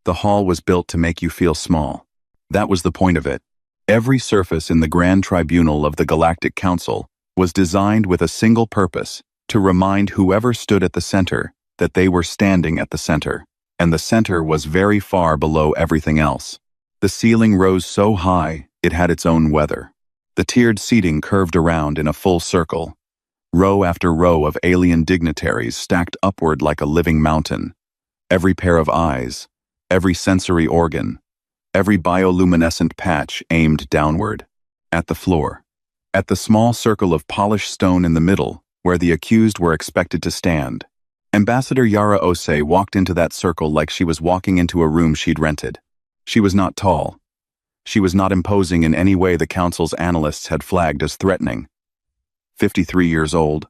The hall was built to make you feel small. That was the point of it. Every surface in the Grand Tribunal of the Galactic Council was designed with a single purpose, to remind whoever stood at the center that they were standing at the center, and the center was very far below everything else. The ceiling rose so high, it had its own weather. The tiered seating curved around in a full circle. Row after row of alien dignitaries stacked upward like a living mountain. Every pair of eyes, every sensory organ, every bioluminescent patch aimed downward. At the floor. At the small circle of polished stone in the middle, where the accused were expected to stand. Ambassador Yara Ose walked into that circle like she was walking into a room she'd rented. She was not tall. She was not imposing in any way the council's analysts had flagged as threatening. 53 years old,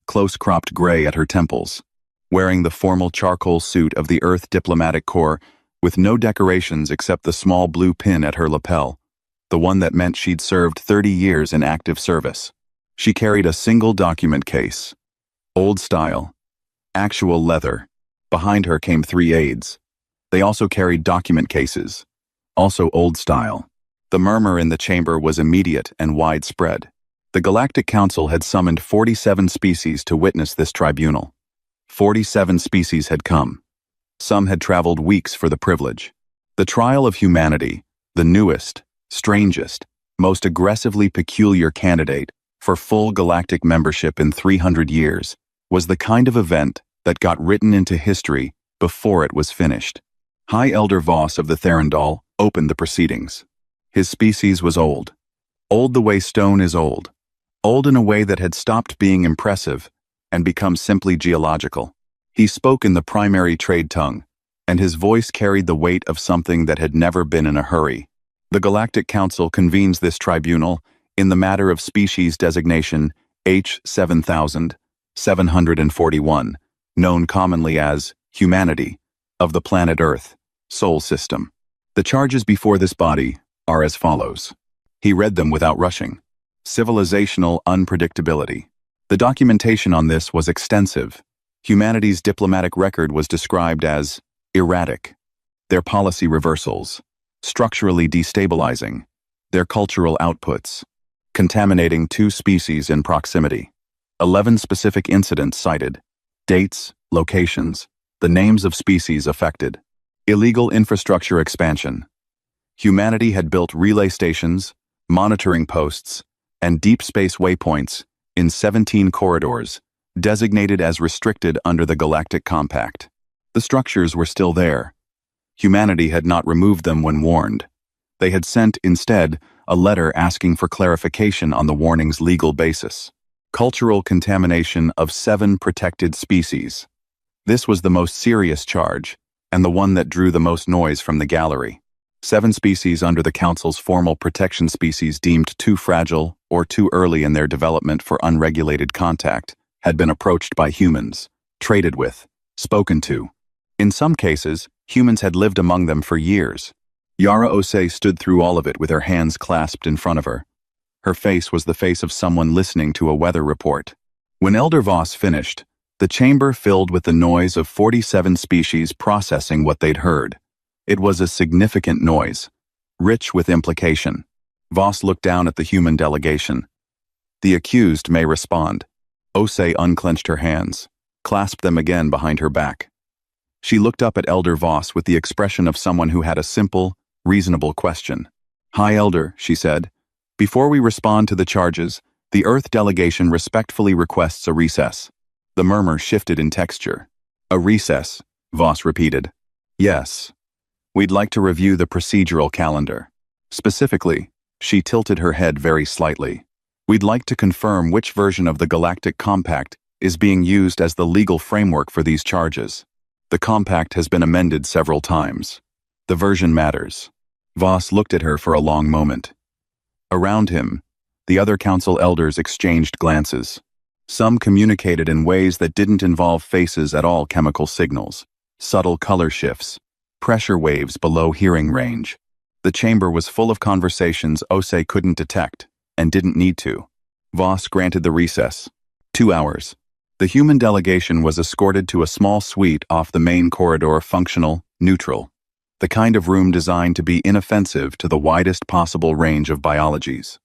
close-cropped gray at her temples, wearing the formal charcoal suit of the Earth Diplomatic Corps with no decorations except the small blue pin at her lapel, the one that meant she'd served 30 years in active service. She carried a single document case. Old style. Actual leather. Behind her came 3 aides. They also carried document cases. Also old style. The murmur in the chamber was immediate and widespread. The Galactic Council had summoned 47 species to witness this tribunal. 47 species had come. Some had traveled weeks for the privilege. The trial of humanity, the newest, strangest, most aggressively peculiar candidate for full galactic membership in 300 years, was the kind of event that got written into history before it was finished. High Elder Voss of the Therandal opened the proceedings. His species was old. Old the way stone is old. Old in a way that had stopped being impressive and become simply geological. He spoke in the primary trade tongue, and his voice carried the weight of something that had never been in a hurry. The Galactic Council convenes this tribunal in the matter of species designation H7741, known commonly as humanity, of the planet Earth, Sol system. The charges before this body are as follows. He read them without rushing. Civilizational unpredictability. The documentation on this was extensive. Humanity's diplomatic record was described as erratic. Their policy reversals, structurally destabilizing. Their cultural outputs, contaminating 2 species in proximity. 11 specific incidents cited. Dates, locations, the names of species affected. Illegal infrastructure expansion. Humanity had built relay stations, monitoring posts, and deep space waypoints in 17 corridors, designated as restricted under the Galactic Compact. The structures were still there. Humanity had not removed them when warned. They had sent, instead, a letter asking for clarification on the warning's legal basis. Cultural contamination of 7 protected species. This was the most serious charge, and the one that drew the most noise from the gallery. 7 species under the Council's formal protection species deemed too fragile or too early in their development for unregulated contact had been approached by humans, traded with, spoken to. In some cases, humans had lived among them for years. Yara Ose stood through all of it with her hands clasped in front of her. Her face was the face of someone listening to a weather report. When Elder Voss finished, the chamber filled with the noise of 47 species processing what they'd heard. It was a significant noise, rich with implication. Voss looked down at the human delegation. The accused may respond. Ose unclenched her hands, clasped them again behind her back. She looked up at Elder Voss with the expression of someone who had a simple, reasonable question. "High Elder," she said, "before we respond to the charges, the Earth delegation respectfully requests a recess." The murmur shifted in texture. "A recess," Voss repeated. "Yes. We'd like to review the procedural calendar. Specifically," she tilted her head very slightly, "we'd like to confirm which version of the Galactic Compact is being used as the legal framework for these charges. The compact has been amended several times. The version matters." Voss looked at her for a long moment. Around him, the other council elders exchanged glances. Some communicated in ways that didn't involve faces at all: chemical signals, subtle color shifts, pressure waves below hearing range. The chamber was full of conversations Ose couldn't detect, and didn't need to. Voss granted the recess. 2 hours. The human delegation was escorted to a small suite off the main corridor, functional, neutral. The kind of room designed to be inoffensive to the widest possible range of biologies.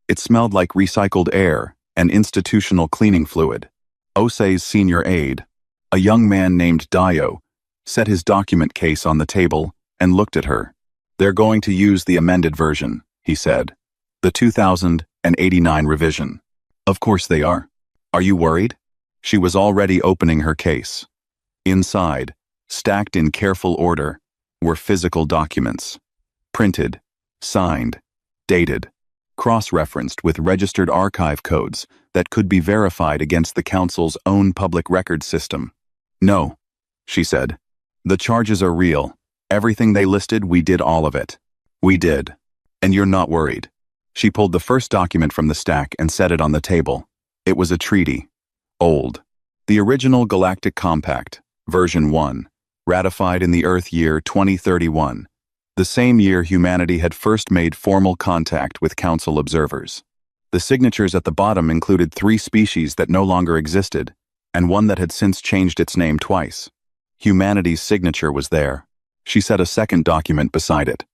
It smelled like recycled air and institutional cleaning fluid. Osei's senior aide, a young man named Dio, set his document case on the table and looked at her. "They're going to use the amended version," he said. "The 2089 revision." "Of course they are. Are you worried?" She was already opening her case. Inside, stacked in careful order, were physical documents. Printed, signed, dated, cross-referenced with registered archive codes that could be verified against the Council's own public record system. "No," she said. "The charges are real. Everything they listed, we did all of it. We did. And you're not worried." She pulled the first document from the stack and set it on the table. It was a treaty. Old. The original Galactic Compact, version 1, ratified in the Earth year 2031, the same year humanity had first made formal contact with Council observers. The signatures at the bottom included 3 species that no longer existed, and one that had since changed its name twice. Humanity's signature was there. She set a second document beside it.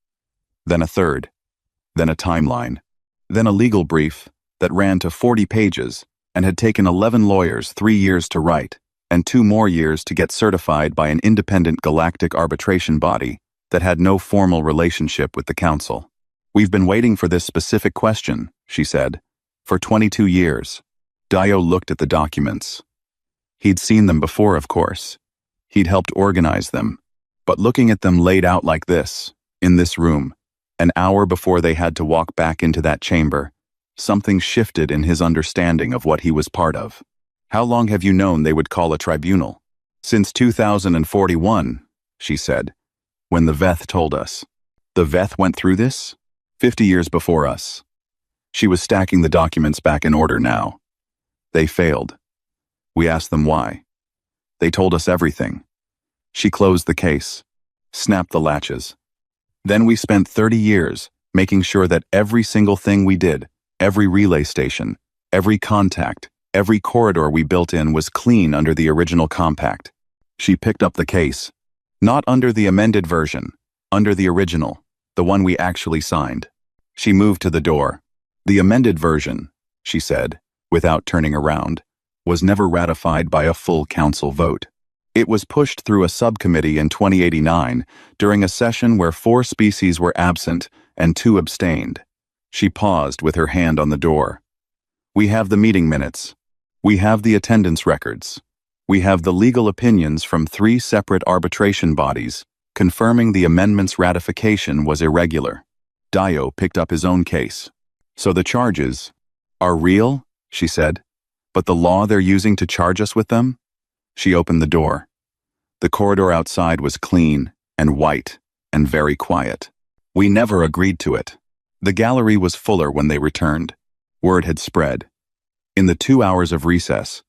Then a third. Then a timeline. Then a legal brief that ran to 40 pages and had taken 11 lawyers 3 years to write, and 2 more years to get certified by an independent galactic arbitration body that had no formal relationship with the Council. "We've been waiting for this specific question," she said, "for 22 years. Dio looked at the documents. He'd seen them before, of course. He'd helped organize them. But looking at them laid out like this, in this room, an hour before they had to walk back into that chamber, something shifted in his understanding of what he was part of. "How long have you known they would call a tribunal?" "Since 2041, she said, "when the Veth told us." "The Veth went through this?" 50 years before us." She was stacking the documents back in order now. "They failed. We asked them why. They told us everything." She closed the case, snapped the latches. "Then we spent 30 years making sure that every single thing we did, every relay station, every contact, every corridor we built in was clean under the original compact." She picked up the case. "Not under the amended version, under the original, the one we actually signed." She moved to the door. "The amended version," she said, without turning around, "was never ratified by a full Council vote. It was pushed through a subcommittee in 2089 during a session where 4 species were absent and 2 abstained." She paused with her hand on the door. "We have the meeting minutes. We have the attendance records. We have the legal opinions from 3 separate arbitration bodies confirming the amendment's ratification was irregular." Dio picked up his own case. "So the charges are real?" she said. "But the law they're using to charge us with them?" She opened the door. The corridor outside was clean and white and very quiet. "We never agreed to it." The gallery was fuller when they returned. Word had spread. In the 2 hours of recess,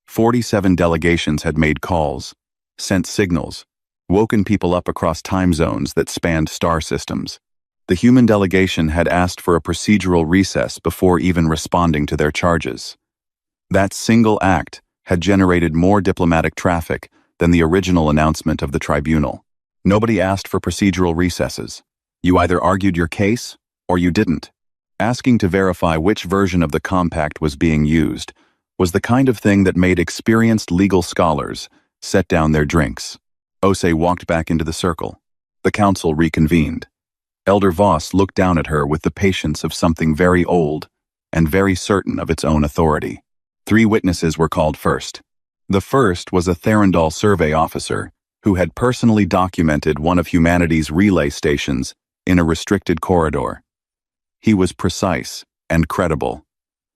47 delegations had made calls, sent signals, woken people up across time zones that spanned star systems. The human delegation had asked for a procedural recess before even responding to their charges. That single act had generated more diplomatic traffic than the original announcement of the tribunal. Nobody asked for procedural recesses. You either argued your case, or you didn't. Asking to verify which version of the compact was being used was the kind of thing that made experienced legal scholars set down their drinks. Osei walked back into the circle. The council reconvened. Elder Voss looked down at her with the patience of something very old and very certain of its own authority. 3 witnesses were called first. The first was a Therandal survey officer who had personally documented one of humanity's relay stations in a restricted corridor. He was precise and credible.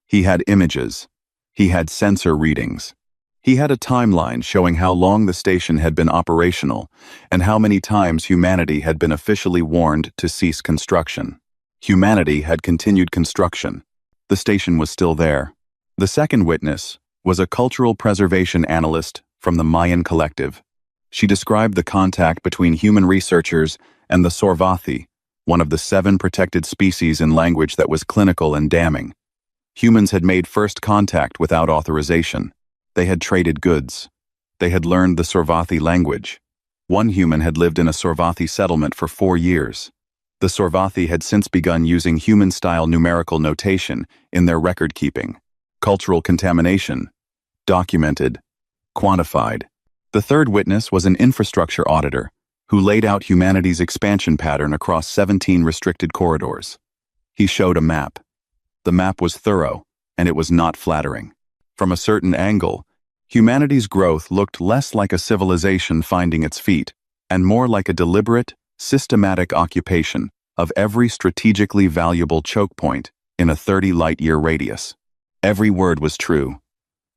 He had images. He had sensor readings. He had a timeline showing how long the station had been operational and how many times humanity had been officially warned to cease construction. Humanity had continued construction. The station was still there. The second witness was a cultural preservation analyst from the Mayan collective. She described the contact between human researchers and the Sorvathi, one of the 7 protected species in language that was clinical and damning. Humans had made first contact without authorization. They had traded goods. They had learned the Sorvathi language. One human had lived in a Sorvathi settlement for 4 years. The Sorvathi had since begun using human-style numerical notation in their record-keeping. Cultural contamination. Documented. Quantified. The third witness was an infrastructure auditor who laid out humanity's expansion pattern across 17 restricted corridors. He showed a map. The map was thorough, and it was not flattering. From a certain angle, humanity's growth looked less like a civilization finding its feet, and more like a deliberate, systematic occupation of every strategically valuable choke point in a 30-light-year radius. Every word was true.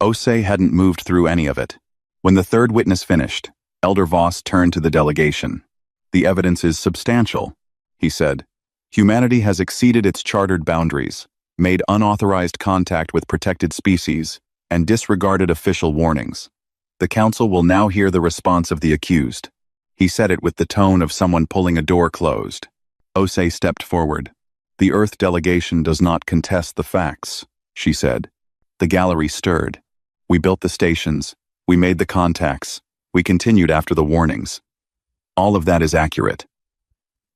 Osei hadn't moved through any of it. When the third witness finished, Elder Voss turned to the delegation. "The evidence is substantial," he said. "Humanity has exceeded its chartered boundaries, made unauthorized contact with protected species, and disregarded official warnings. The Council will now hear the response of the accused." He said it with the tone of someone pulling a door closed. Osei stepped forward. "The Earth delegation does not contest the facts," she said. The gallery stirred. "We built the stations. We made the contacts. We continued after the warnings. All of that is accurate."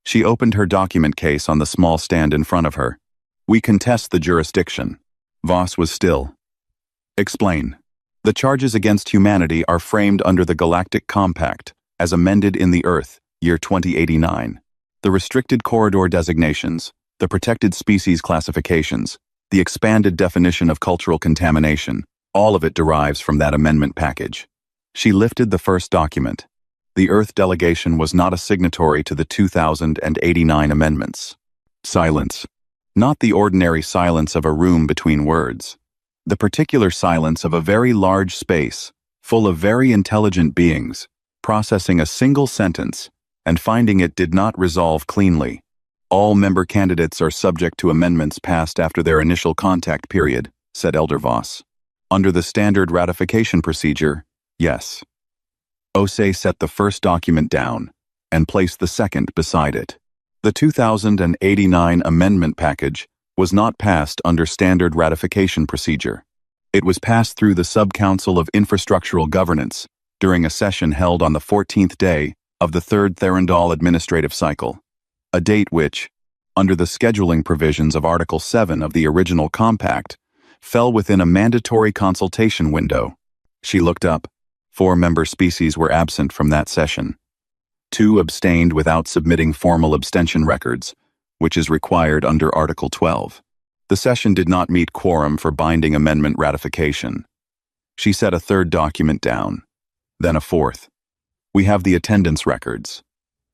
She opened her document case on the small stand in front of her. "We contest the jurisdiction." Voss was still. "Explain." "The charges against humanity are framed under the Galactic Compact, as amended in the Earth, year 2089. The restricted corridor designations, the protected species classifications, the expanded definition of cultural contamination, all of it derives from that amendment package." She lifted the first document. The Earth delegation was not a signatory to the 2089 amendments. Silence. Not the ordinary silence of a room between words. The particular silence of a very large space, full of very intelligent beings, processing a single sentence and finding it did not resolve cleanly. "All member candidates are subject to amendments passed after their initial contact period," said Elder Voss. "Under the standard ratification procedure, yes." Osei set the first document down and placed the second beside it. The 2089 amendment package was not passed under standard ratification procedure. It was passed through the Sub-Council of Infrastructural Governance during a session held on the 14th day of the third Therandal administrative cycle, a date which, under the scheduling provisions of Article 7 of the original compact, fell within a mandatory consultation window. She looked up. 4 member species were absent from that session. 2 abstained without submitting formal abstention records, which is required under Article 12. The session did not meet quorum for binding amendment ratification. She set a third document down, then a fourth. "We have the attendance records.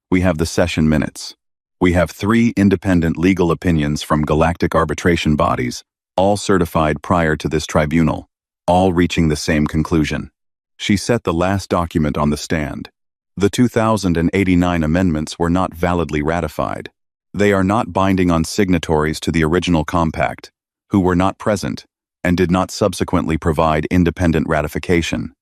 We have the session minutes. We have 3 independent legal opinions from galactic arbitration bodies, all certified prior to this tribunal, all reaching the same conclusion." She set the last document on the stand. The 2089 amendments were not validly ratified. They are not binding on signatories to the original compact, who were not present and did not subsequently provide independent ratification.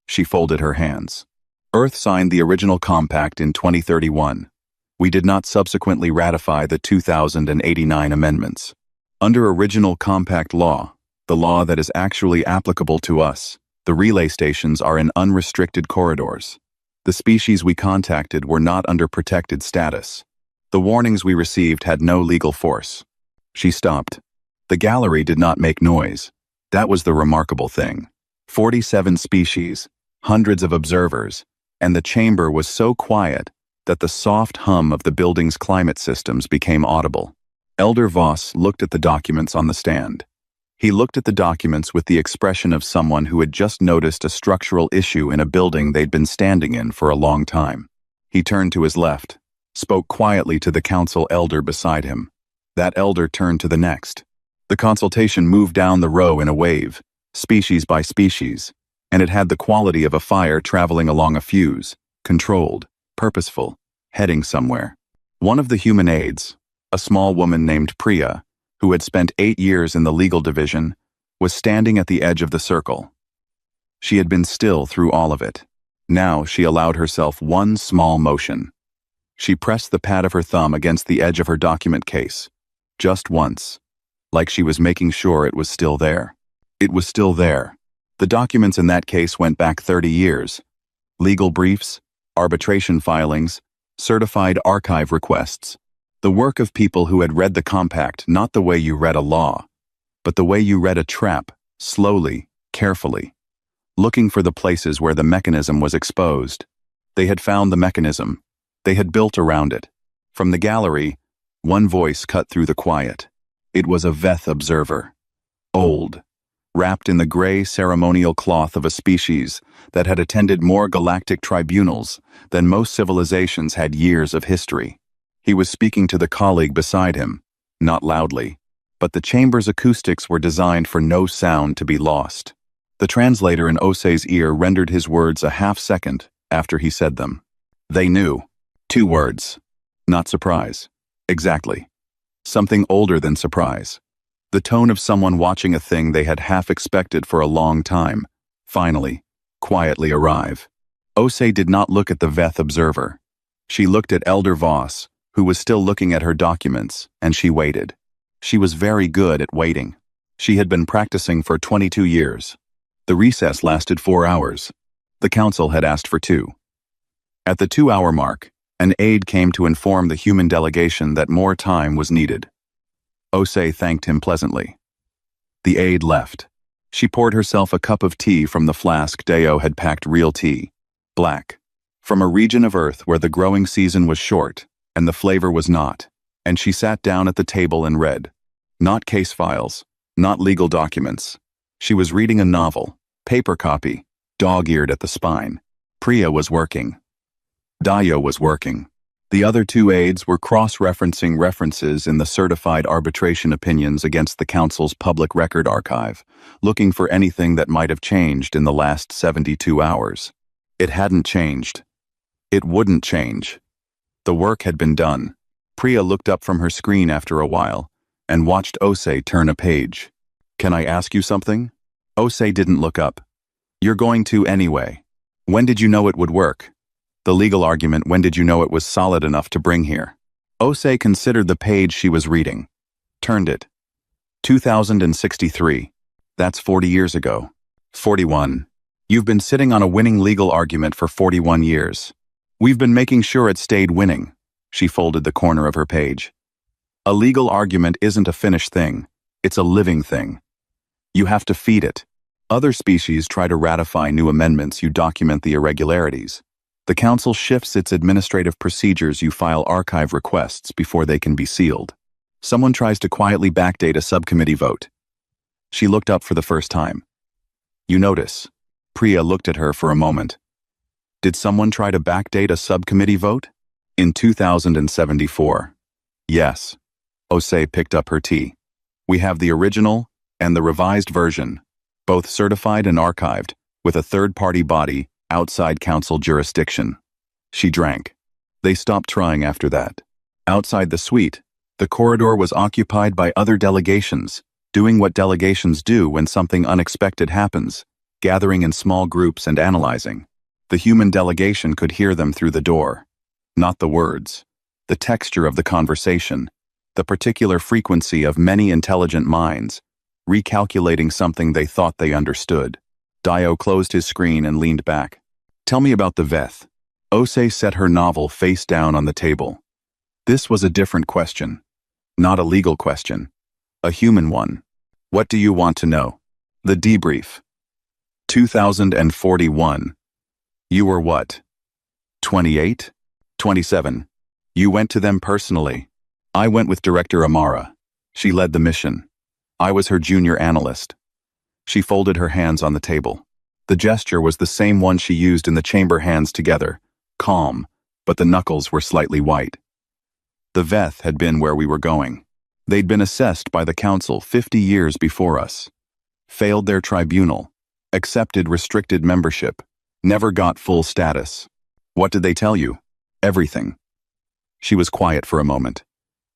She folded her hands. Earth signed the original compact in 2031. We did not subsequently ratify the 2089 amendments. Under original compact law, the law that is actually applicable to us, the relay stations are in unrestricted corridors. The species we contacted were not under protected status. The warnings we received had no legal force. She stopped. The gallery did not make noise. That was the remarkable thing. 47 species, hundreds of observers, and the chamber was so quiet that the soft hum of the building's climate systems became audible. Elder Voss looked at the documents on the stand. He looked at the documents with the expression of someone who had just noticed a structural issue in a building they'd been standing in for a long time. He turned to his left, spoke quietly to the council elder beside him. That elder turned to the next. The consultation moved down the row in a wave, species by species, and it had the quality of a fire traveling along a fuse, controlled, purposeful, heading somewhere. One of the human aides, a small woman named Priya, who had spent 8 years in the legal division, was standing at the edge of the circle. She had been still through all of it. Now she allowed herself one small motion. She pressed the pad of her thumb against the edge of her document case, just once, like she was making sure it was still there. It was still there. The documents in that case went back 30 years. Legal briefs, arbitration filings, certified archive requests. The work of people who had read the compact not the way you read a law, but the way you read a trap, slowly, carefully, looking for the places where the mechanism was exposed. They had found the mechanism. They had built around it. From the gallery, one voice cut through the quiet. It was a Veth observer. Old, wrapped in the gray ceremonial cloth of a species that had attended more galactic tribunals than most civilizations had years of history. He was speaking to the colleague beside him, not loudly, but the chamber's acoustics were designed for no sound to be lost. The translator in Osei's ear rendered his words a half-second after he said them. They knew. 2 words. Not surprise. Exactly. Something older than surprise. The tone of someone watching a thing they had half expected for a long time, finally, quietly arrive. Osei did not look at the Veth observer. She looked at Elder Voss, who was still looking at her documents, and she waited. She was very good at waiting. She had been practicing for 22 years. The recess lasted 4 hours. The council had asked for 2. At the 2-hour mark, an aide came to inform the human delegation that more time was needed. Osei thanked him pleasantly. The aide left. She poured herself a cup of tea from the flask Deo had packed real tea, black, from a region of Earth where the growing season was short and the flavor was not, and she sat down at the table and read. Not case files, not legal documents. She was reading a novel, paper copy, dog-eared at the spine. Priya was working. Dio was working. The other 2 aides were cross-referencing references in the certified arbitration opinions against the Council's public record archive, looking for anything that might have changed in the last 72 hours. It hadn't changed. It wouldn't change. The work had been done. Priya looked up from her screen after a while and watched Osei turn a page. Can I ask you something? Osei didn't look up. You're going to anyway. When did you know it would work? The legal argument, when did you know it was solid enough to bring here? Osei considered the page she was reading. Turned it. 2063. That's 40 years ago. 41. You've been sitting on a winning legal argument for 41 years. We've been making sure it stayed winning. She folded the corner of her page. A legal argument isn't a finished thing. It's a living thing. You have to feed it. Other species try to ratify new amendments. You document the irregularities. The Council shifts its administrative procedures. You file archive requests before they can be sealed. Someone tries to quietly backdate a subcommittee vote. She looked up for the first time. You notice. Priya looked at her for a moment. Did someone try to backdate a subcommittee vote? In 2074. Yes. Osei picked up her tea. We have the original and the revised version, both certified and archived, with a third-party body outside council jurisdiction. She drank. They stopped trying after that. Outside the suite, the corridor was occupied by other delegations, doing what delegations do when something unexpected happens, gathering in small groups and analyzing. The human delegation could hear them through the door. Not the words, the texture of the conversation, the particular frequency of many intelligent minds, recalculating something they thought they understood. Dio closed his screen and leaned back. Tell me about the Veth. Osei set her novel face down on the table. This was a different question. Not a legal question. A human one. What do you want to know? The debrief. 2041. You were what? 28? 27. You went to them personally. I went with Director Amara. She led the mission. I was her junior analyst. She folded her hands on the table. The gesture was the same one she used in the chamber, hands together, calm, but the knuckles were slightly white. The Veth had been where we were going. They'd been assessed by the Council 50 years before us. Failed their tribunal. Accepted restricted membership. Never got full status. What did they tell you? Everything. She was quiet for a moment.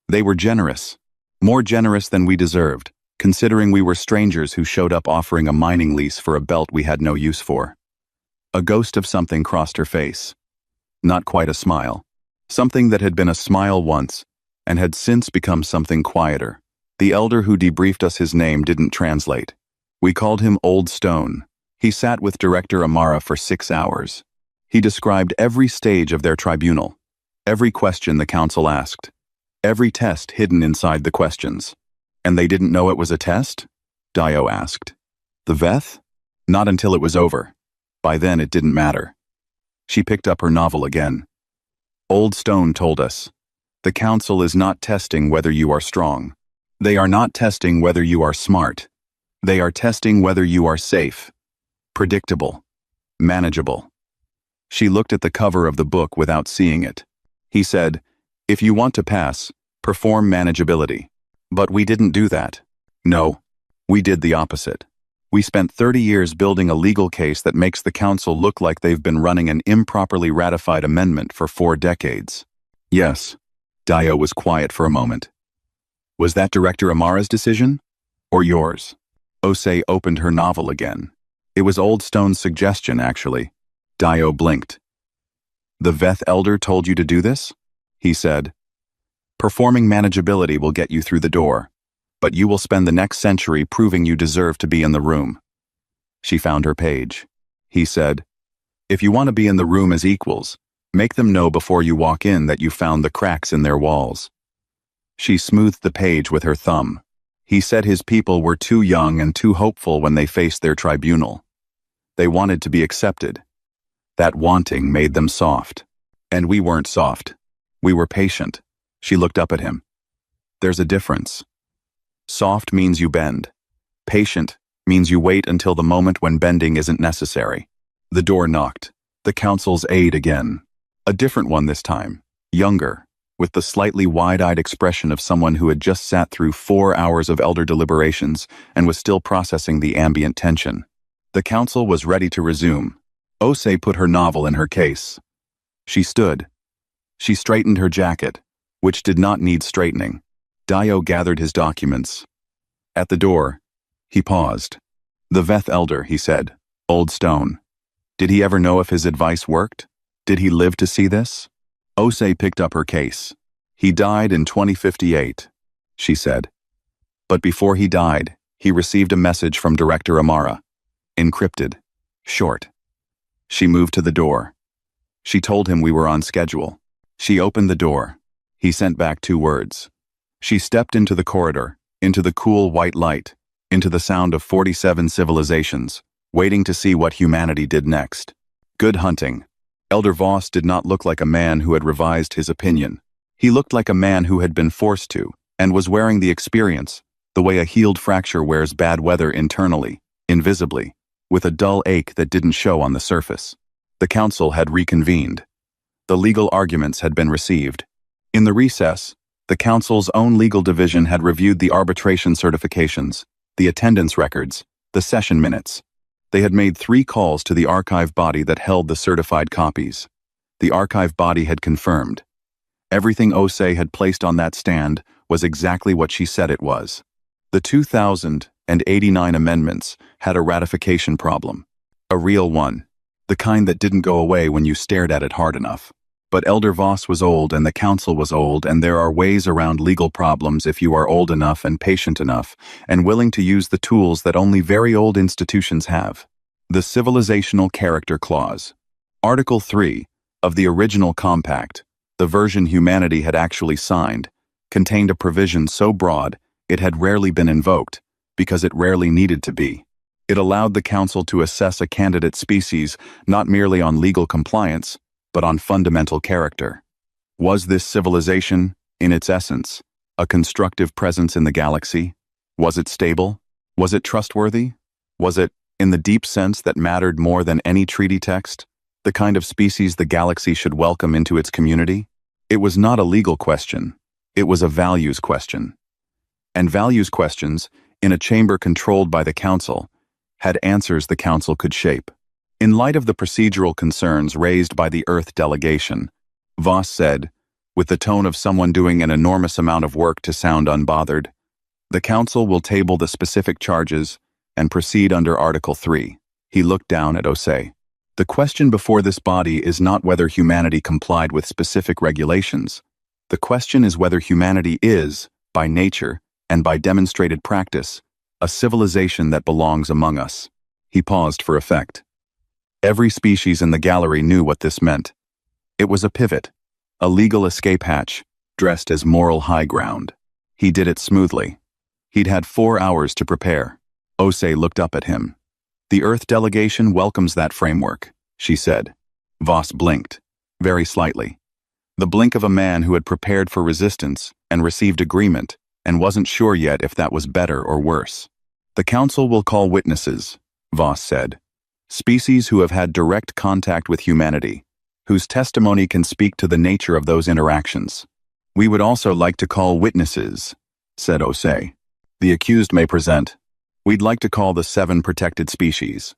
They were generous. More generous than we deserved, considering we were strangers who showed up offering a mining lease for a belt we had no use for. A ghost of something crossed her face. Not quite a smile. Something that had been a smile once, and had since become something quieter. The elder who debriefed us, his name didn't translate. We called him Old Stone. He sat with Director Amara for 6 hours. He described every stage of their tribunal, every question the council asked, every test hidden inside the questions. And they didn't know it was a test? Dio asked. The Veth? Not until it was over. By then it didn't matter. She picked up her novel again. Old Stone told us, the council is not testing whether you are strong. They are not testing whether you are smart. They are testing whether you are safe, predictable, manageable. She looked at the cover of the book without seeing it. He said, if you want to pass, perform manageability. But we didn't do that. No, we did the opposite. We spent 30 years building a legal case that makes the council look like they've been running an improperly ratified amendment for 4 decades. Yes. Dio was quiet for a moment. Was that Director Amara's decision? Or yours? Osei opened her novel again. It was Old Stone's suggestion, actually. Dio blinked. The Veth Elder told you to do this? He said. Performing manageability will get you through the door, but you will spend the next century proving you deserve to be in the room. She found her page. He said, if you want to be in the room as equals, make them know before you walk in that you found the cracks in their walls. She smoothed the page with her thumb. He said his people were too young and too hopeful when they faced their tribunal. They wanted to be accepted. That wanting made them soft. And we weren't soft. We were patient. She looked up at him. There's a difference. Soft means you bend. Patient means you wait until the moment when bending isn't necessary. The door knocked. The council's aide again. A different one this time. Younger, with the slightly wide-eyed expression of someone who had just sat through 4 hours of elder deliberations and was still processing the ambient tension. The council was ready to resume. Osei put her novel in her case. She stood. She straightened her jacket, which did not need straightening. Dio gathered his documents. At the door, he paused. The Veth Elder, he said. Old Stone. Did he ever know if his advice worked? Did he live to see this? Osei picked up her case. He died in 2058, she said. But before he died, he received a message from Director Amara. Encrypted. Short. She moved to the door. She told him we were on schedule. She opened the door. He sent back 2 words. She stepped into the corridor, into the cool white light, into the sound of 47 civilizations, waiting to see what humanity did next. Good hunting. Elder Voss did not look like a man who had revised his opinion. He looked like a man who had been forced to, and was wearing the experience, the way a healed fracture wears bad weather internally, invisibly, with a dull ache that didn't show on the surface. The council had reconvened. The legal arguments had been received. In the recess, the council's own legal division had reviewed the arbitration certifications, the attendance records, the session minutes. They had made 3 calls to the archive body that held the certified copies. The archive body had confirmed. Everything Osei had placed on that stand was exactly what she said it was. The 2089 amendments had a ratification problem. A real one. The kind that didn't go away when you stared at it hard enough. But Elder Voss was old and the council was old, and there are ways around legal problems if you are old enough and patient enough and willing to use the tools that only very old institutions have. The Civilizational Character Clause. Article 3 of the original compact, the version humanity had actually signed, contained a provision so broad it had rarely been invoked, because it rarely needed to be. It allowed the council to assess a candidate species not merely on legal compliance, but on fundamental character. Was this civilization, in its essence, a constructive presence in the galaxy? Was it stable? Was it trustworthy? Was it, in the deep sense that mattered more than any treaty text, the kind of species the galaxy should welcome into its community? It was not a legal question. It was a values question. And values questions, in a chamber controlled by the council, had answers the council could shape. In light of the procedural concerns raised by the Earth delegation, Voss said, with the tone of someone doing an enormous amount of work to sound unbothered, the council will table the specific charges and proceed under Article 3. He looked down at Osei. The question before this body is not whether humanity complied with specific regulations. The question is whether humanity is, by nature and by demonstrated practice, a civilization that belongs among us. He paused for effect. Every species in the gallery knew what this meant. It was a pivot, a legal escape hatch, dressed as moral high ground. He did it smoothly. He'd had 4 hours to prepare. Ose looked up at him. "The Earth delegation welcomes that framework," she said. Voss blinked, very slightly. The blink of a man who had prepared for resistance and received agreement and wasn't sure yet if that was better or worse. "The Council will call witnesses," Voss said. "Species who have had direct contact with humanity, whose testimony can speak to the nature of those interactions. We would also like to call witnesses," said Ose. "The accused may present. We'd like to call the 7 protected species."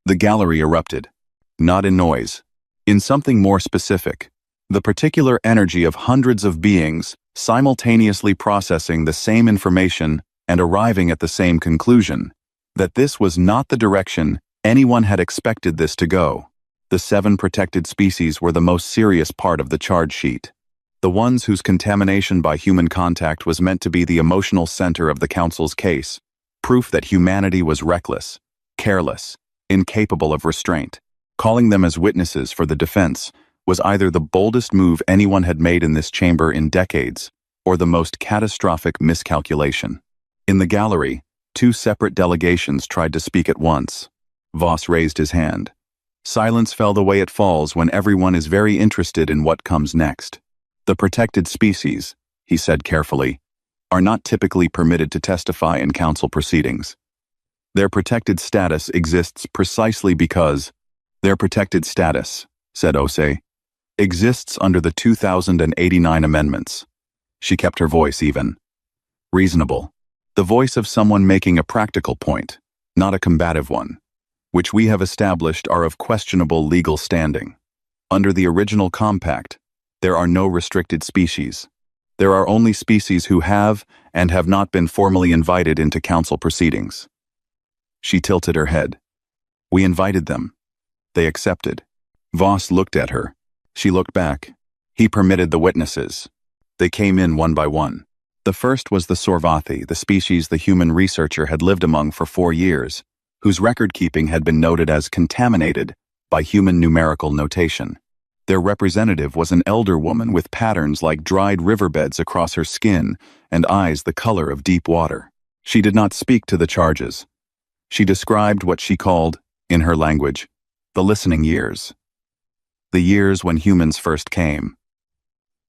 The gallery erupted. Not in noise. In something more specific. The particular energy of hundreds of beings simultaneously processing the same information and arriving at the same conclusion, that this was not the direction anyone had expected this to go. The 7 protected species were the most serious part of the charge sheet. The ones whose contamination by human contact was meant to be the emotional center of the Council's case, proof that humanity was reckless, careless, incapable of restraint. Calling them as witnesses for the defense was either the boldest move anyone had made in this chamber in decades, or the most catastrophic miscalculation. In the gallery, 2 separate delegations tried to speak at once. Voss raised his hand. Silence fell the way it falls when everyone is very interested in what comes next. "The protected species," he said carefully, "are not typically permitted to testify in council proceedings. Their protected status exists precisely because their protected status," said Ose, "exists under the 2089 amendments." She kept her voice even. Reasonable. The voice of someone making a practical point, not a combative one, which we have established are of questionable legal standing. Under the original compact, there are no restricted species. There are only species who have and have not been formally invited into council proceedings. She tilted her head. "We invited them. They accepted." Voss looked at her. She looked back. He permitted the witnesses. They came in one by one. The first was the Sorvathi, the species the human researcher had lived among for 4 years, whose record-keeping had been noted as contaminated by human numerical notation. Their representative was an elder woman with patterns like dried riverbeds across her skin and eyes the color of deep water. She did not speak to the charges. She described what she called, in her language, the listening years. The years when humans first came.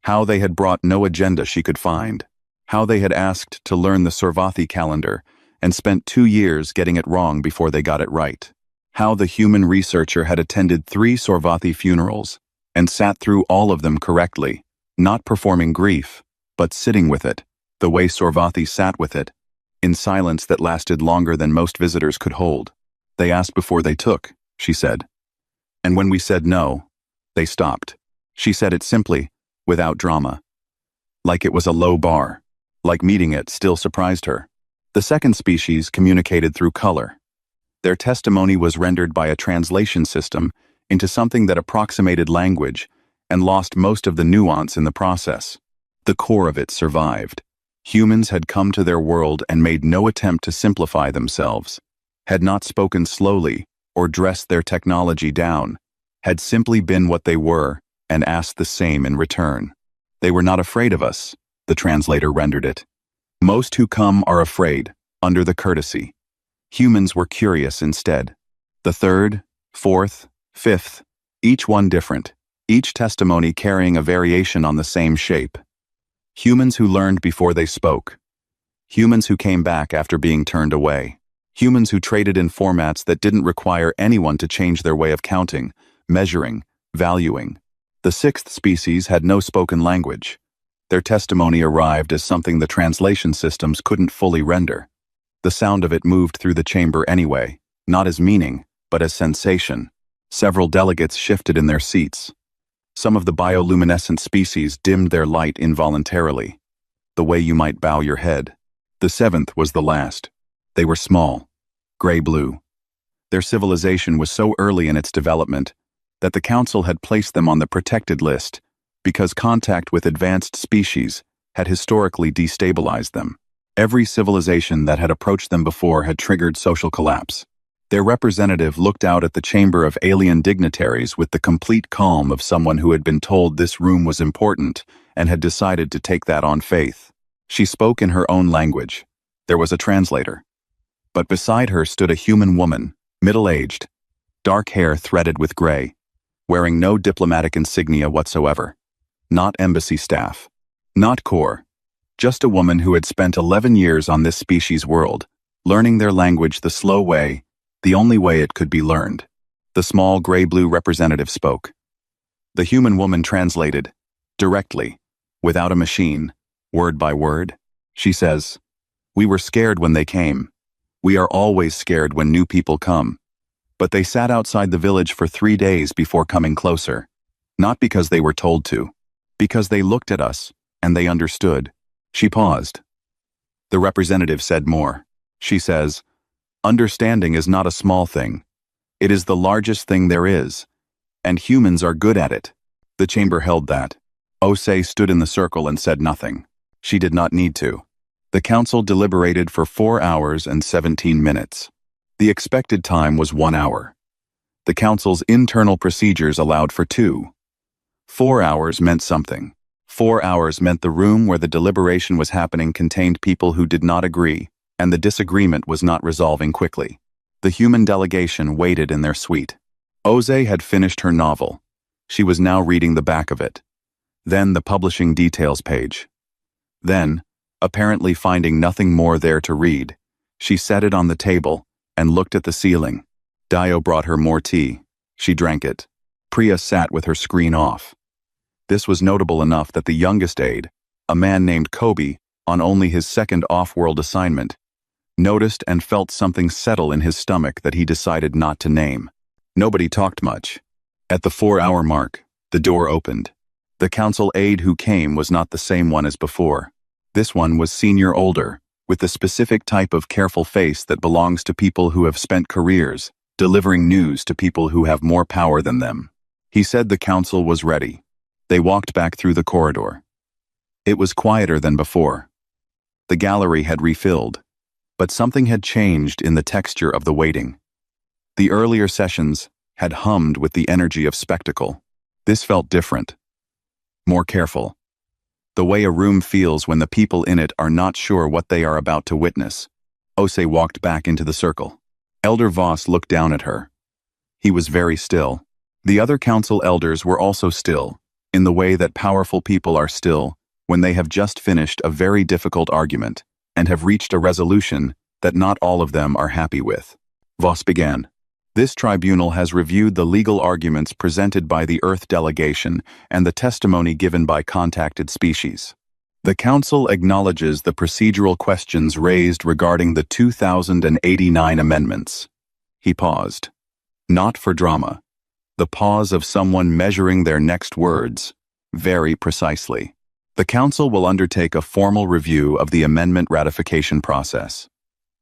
How they had brought no agenda she could find. How they had asked to learn the Sorvathi calendar and spent 2 years getting it wrong before they got it right. How the human researcher had attended 3 Sorvathi funerals and sat through all of them correctly, not performing grief, but sitting with it, the way Sorvathi sat with it, in silence that lasted longer than most visitors could hold. "They asked before they took," she said. "And when we said no, they stopped." She said it simply, without drama. Like it was a low bar. Like meeting it still surprised her. The second species communicated through color. Their testimony was rendered by a translation system into something that approximated language and lost most of the nuance in the process. The core of it survived. Humans had come to their world and made no attempt to simplify themselves, had not spoken slowly or dressed their technology down, had simply been what they were and asked the same in return. "They were not afraid of us," the translator rendered it. "Most who come are afraid, under the courtesy. Humans were curious instead." The third, fourth, fifth, each one different, each testimony carrying a variation on the same shape. Humans who learned before they spoke. Humans who came back after being turned away. Humans who traded in formats that didn't require anyone to change their way of counting, measuring, valuing. The sixth species had no spoken language. Their testimony arrived as something the translation systems couldn't fully render. The sound of it moved through the chamber anyway, not as meaning, but as sensation. Several delegates shifted in their seats. Some of the bioluminescent species dimmed their light involuntarily, the way you might bow your head. The seventh was the last. They were small, gray-blue. Their civilization was so early in its development that the Council had placed them on the protected list because contact with advanced species had historically destabilized them. Every civilization that had approached them before had triggered social collapse. Their representative looked out at the chamber of alien dignitaries with the complete calm of someone who had been told this room was important and had decided to take that on faith. She spoke in her own language. There was a translator. But beside her stood a human woman, middle-aged, dark hair threaded with gray, wearing no diplomatic insignia whatsoever. Not embassy staff. Not corps. Just a woman who had spent 11 years on this species' world, learning their language the slow way, the only way it could be learned. The small gray-blue representative spoke. The human woman translated, directly, without a machine, word by word. She says, "We were scared when they came. We are always scared when new people come. But they sat outside the village for 3 days before coming closer. Not because they were told to. Because they looked at us, and they understood." She paused. The representative said more. She says, "Understanding is not a small thing. It is the largest thing there is. And humans are good at it." The chamber held that. Osei stood in the circle and said nothing. She did not need to. The council deliberated for 4 hours and 17 minutes. The expected time was 1 hour. The council's internal procedures allowed for 2. 4 hours meant something. 4 hours meant the room where the deliberation was happening contained people who did not agree, and the disagreement was not resolving quickly. The human delegation waited in their suite. Osei had finished her novel. She was now reading the back of it. Then the publishing details page. Then, apparently finding nothing more there to read, she set it on the table and looked at the ceiling. Dio brought her more tea. She drank it. Priya sat with her screen off. This was notable enough that the youngest aide, a man named Kobe, on only his second off-world assignment, noticed and felt something settle in his stomach that he decided not to name. Nobody talked much. At the 4-hour mark, the door opened. The council aide who came was not the same one as before. This one was senior older, with the specific type of careful face that belongs to people who have spent careers, delivering news to people who have more power than them. He said the council was ready. They walked back through the corridor. It was quieter than before. The gallery had refilled, but something had changed in the texture of the waiting. The earlier sessions had hummed with the energy of spectacle. This felt different. More careful. The way a room feels when the people in it are not sure what they are about to witness. Osei walked back into the circle. Elder Voss looked down at her. He was very still. The other council elders were also still, in the way that powerful people are still when they have just finished a very difficult argument and have reached a resolution that not all of them are happy with. Voss began. This tribunal has reviewed the legal arguments presented by the Earth delegation and the testimony given by contacted species. The Council acknowledges the procedural questions raised regarding the 2089 amendments. He paused. Not for drama. The pause of someone measuring their next words, very precisely. The Council will undertake a formal review of the amendment ratification process.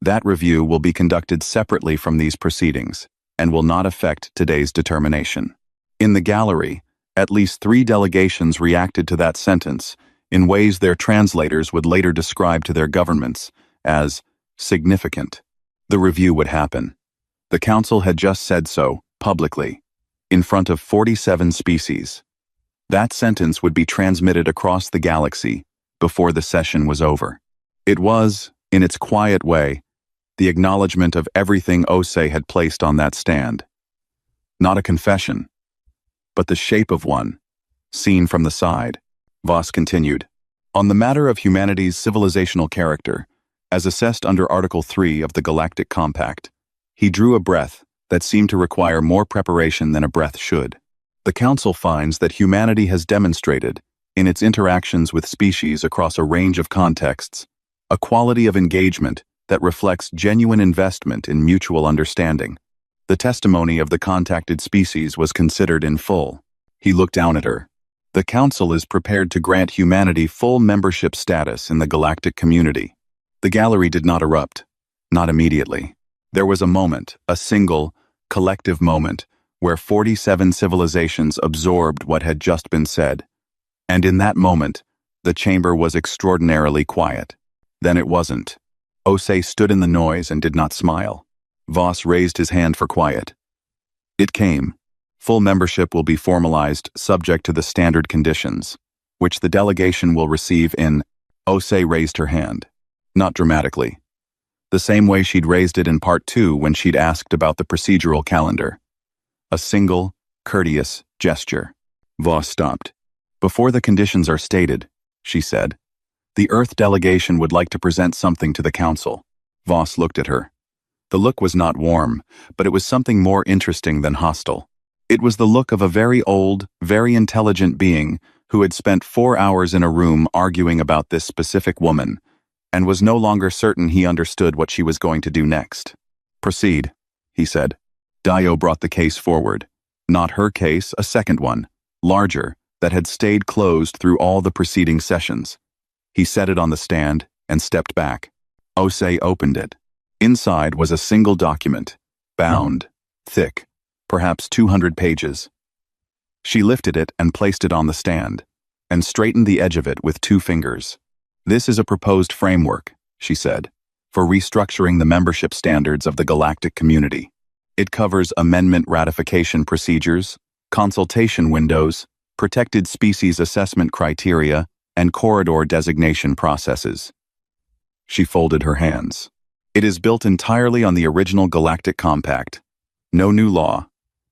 That review will be conducted separately from these proceedings and will not affect today's determination. In the gallery, at least 3 delegations reacted to that sentence in ways their translators would later describe to their governments as significant. The review would happen. The Council had just said so, publicly, in front of 47 species. That sentence would be transmitted across the galaxy before the session was over. It was, in its quiet way, the acknowledgement of everything Osei had placed on that stand. Not a confession, but the shape of one, seen from the side. Voss continued. On the matter of humanity's civilizational character, as assessed under Article 3 of the Galactic Compact, he drew a breath that seemed to require more preparation than a breath should. The Council finds that humanity has demonstrated, in its interactions with species across a range of contexts, a quality of engagement that reflects genuine investment in mutual understanding. The testimony of the contacted species was considered in full. He looked down at her. The Council is prepared to grant humanity full membership status in the galactic community. The gallery did not erupt. Not immediately. There was a moment, a single, collective moment, where 47 civilizations absorbed what had just been said. And in that moment, the chamber was extraordinarily quiet. Then it wasn't. Osei stood in the noise and did not smile. Voss raised his hand for quiet. It came. Full membership will be formalized subject to the standard conditions, which the delegation will receive in. Osei raised her hand. Not dramatically. The same way she'd raised it in part 2 when she'd asked about the procedural calendar. A single, courteous gesture. Voss stopped. Before the conditions are stated, she said, the Earth delegation would like to present something to the Council. Voss looked at her. The look was not warm, but it was something more interesting than hostile. It was the look of a very old, very intelligent being who had spent 4 hours in a room arguing about this specific woman, and was no longer certain he understood what she was going to do next. Proceed, he said. Dio brought the case forward. Not her case, a second one, larger, that had stayed closed through all the preceding sessions. He set it on the stand and stepped back. Osei opened it. Inside was a single document, bound, thick, perhaps 200 pages. She lifted it and placed it on the stand, and straightened the edge of it with 2 fingers. This is a proposed framework, she said, for restructuring the membership standards of the galactic community. It covers amendment ratification procedures, consultation windows, protected species assessment criteria, and corridor designation processes. She folded her hands. It is built entirely on the original Galactic Compact. No new law,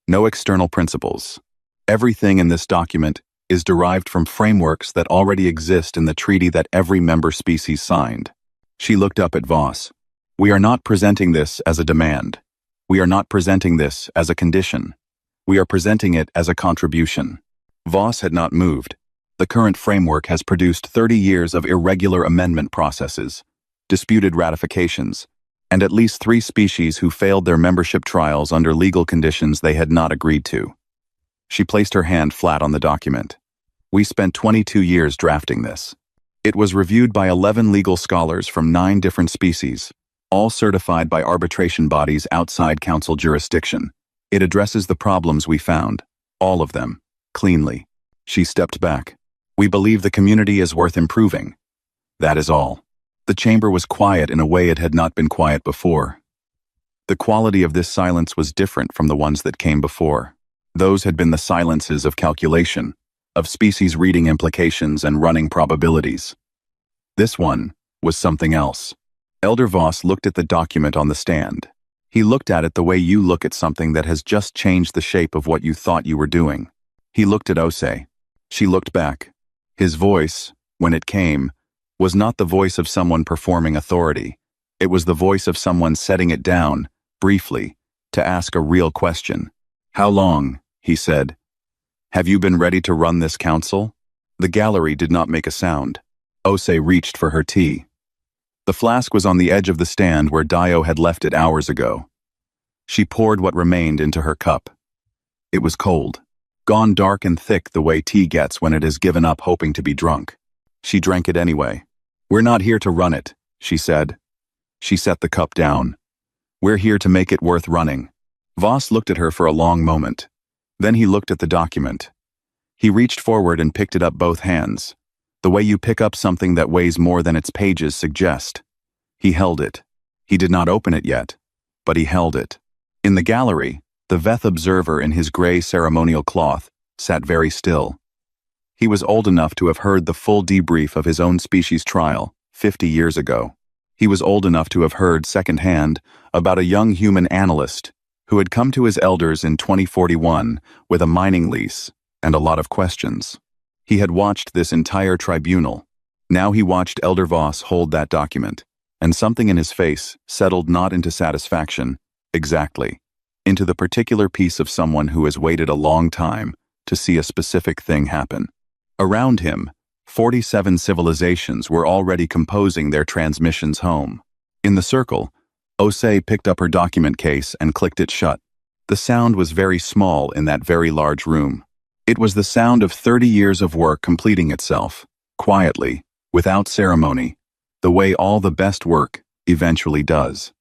no external principles. Everything in this document is derived from frameworks that already exist in the treaty that every member species signed. She looked up at Voss. We are not presenting this as a demand. We are not presenting this as a condition. We are presenting it as a contribution. Voss had not moved. The current framework has produced 30 years of irregular amendment processes, disputed ratifications, and at least 3 species who failed their membership trials under legal conditions they had not agreed to. She placed her hand flat on the document. We spent 22 years drafting this. It was reviewed by 11 legal scholars from 9 different species, all certified by arbitration bodies outside Council jurisdiction. It addresses the problems we found, all of them, cleanly. She stepped back. We believe the community is worth improving. That is all. The chamber was quiet in a way it had not been quiet before. The quality of this silence was different from the ones that came before. Those had been the silences of calculation, of species reading implications and running probabilities. This one was something else. Elder Voss looked at the document on the stand. He looked at it the way you look at something that has just changed the shape of what you thought you were doing. He looked at Osei. She looked back. His voice, when it came, was not the voice of someone performing authority. It was the voice of someone setting it down, briefly, to ask a real question. How long? He said. Have you been ready to run this council? The gallery did not make a sound. Osei reached for her tea. The flask was on the edge of the stand where Dio had left it hours ago. She poured what remained into her cup. It was cold, gone dark and thick the way tea gets when it is given up hoping to be drunk. She drank it anyway. We're not here to run it, she said. She set the cup down. We're here to make it worth running. Voss looked at her for a long moment. Then he looked at the document. He reached forward and picked it up both hands, the way you pick up something that weighs more than its pages suggest. He held it. He did not open it yet, but he held it. In the gallery, the Veth observer in his gray ceremonial cloth sat very still. He was old enough to have heard the full debrief of his own species trial 50 years ago. He was old enough to have heard secondhand about a young human analyst who had come to his elders in 2041 with a mining lease and a lot of questions. He had watched this entire tribunal. Now he watched Elder Voss hold that document, and something in his face settled not into satisfaction, exactly, into the particular piece of someone who has waited a long time to see a specific thing happen. Around him, 47 civilizations were already composing their transmissions home. In the circle, Osei picked up her document case and clicked it shut. The sound was very small in that very large room. It was the sound of 30 years of work completing itself, quietly, without ceremony, the way all the best work eventually does.